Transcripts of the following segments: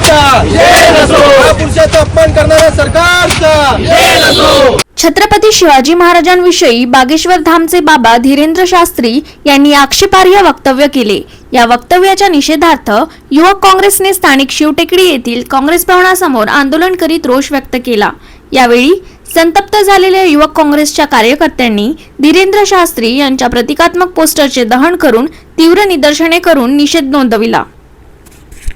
सरकारचा महापुरुषाचा अपमान करणाऱ्या सरकारचा। छत्रपती शिवाजी महाराजांविषयी बागेश्वर धामचे बाबा धीरेंद्र शास्त्री यांनी आक्षेपार्ह वक्तव्य केले। या वक्तव्याच्या निषेधार्थ युवक काँग्रेसने स्थानिक शिवटेकडी येथील काँग्रेस भवनासमोर आंदोलन करीत रोष व्यक्त केला। यावेळी संतप्त झालेल्या युवक काँग्रेसच्या कार्यकर्त्यांनी धीरेंद्र शास्त्री यांच्या प्रतिकात्मक पोस्टरचे दहन करून तीव्र निदर्शने करून निषेध नोंदविला।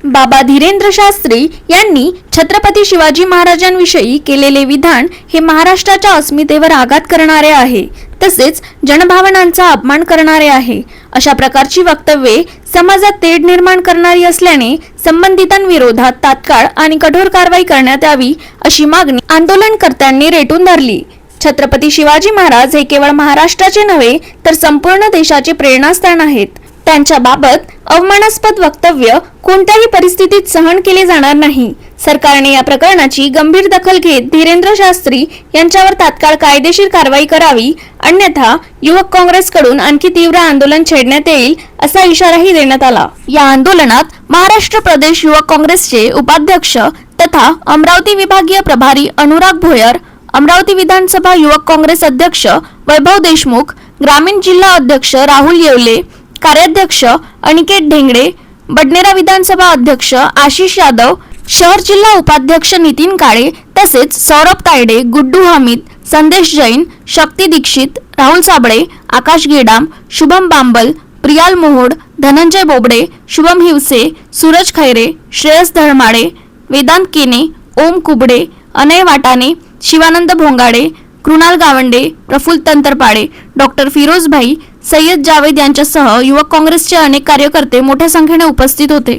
बाबा धीरेंद्र शास्त्री यांनी छत्रपती शिवाजी महाराजांविषयी केलेले विधान हे महाराष्ट्राच्या अस्मितेवर आघात करणारे आहे, तसेच जनभावनांचा अपमान करणारे आहे। अशा प्रकारची वक्तव्ये समाजात तेढ निर्माण करणारी असल्याने संबंधितांविरोधात तात्काळ आणि कठोर कारवाई करण्यात यावी अशी मागणी आंदोलनकर्त्यांनी रेटून धरली। छत्रपती शिवाजी महाराज हे केवळ महाराष्ट्राचे नव्हे तर संपूर्ण देशाचे प्रेरणास्थान आहेत। त्यांच्या बाबत अवमानास्पद वक्तव्य कोणत्याही परिस्थितीत सहन केले जाणार नाही। सरकारने या प्रकरणाची गंभीर दखल घेत धीरेंद्र शास्त्री यांच्यावर तात्काळ कायदेशीर कारवाई करावी, अन्यथा युवक काँग्रेसकडून आणखी तीव्र आंदोलन छेडण्यात येईल असा इशाराही देण्यात आला। या आंदोलनात महाराष्ट्र प्रदेश युवक काँग्रेसचे उपाध्यक्ष तथा अमरावती विभागीय प्रभारी अनुराग भोयर, अमरावती विधानसभा युवक काँग्रेस अध्यक्ष वैभव देशमुख, ग्रामीण जिल्हा अध्यक्ष राहुल येवले, कार्याध्यक्ष अनिकेत ढेंगडे, बडनेरा विधानसभा अध्यक्ष आशिष यादव, शहर जिल्हा उपाध्यक्ष नितीन काळे तसेच सौरभ तायडे, गुड्डू हमीद, संदेश जैन, शक्ती दीक्षित, राहुल साबळे, आकाश गेडाम, शुभम बांबल, प्रियाल मोहोड, धनंजय बोबडे, शुभम हिवसे, सूरज खैरे, श्रेयस धळमाडे, वेदांत केने, ओम कुबडे, अनय वाटाणे, शिवानंद भोंगाडे, कृणाल गावंडे, प्रफुल्ल तंत्रपाडे, डॉक्टर फिरोज भाई, सय्यद जावेद यांच्यासह युवक काँग्रेसचे अनेक कार्यकर्ते मोठ्या संख्येने उपस्थित होते।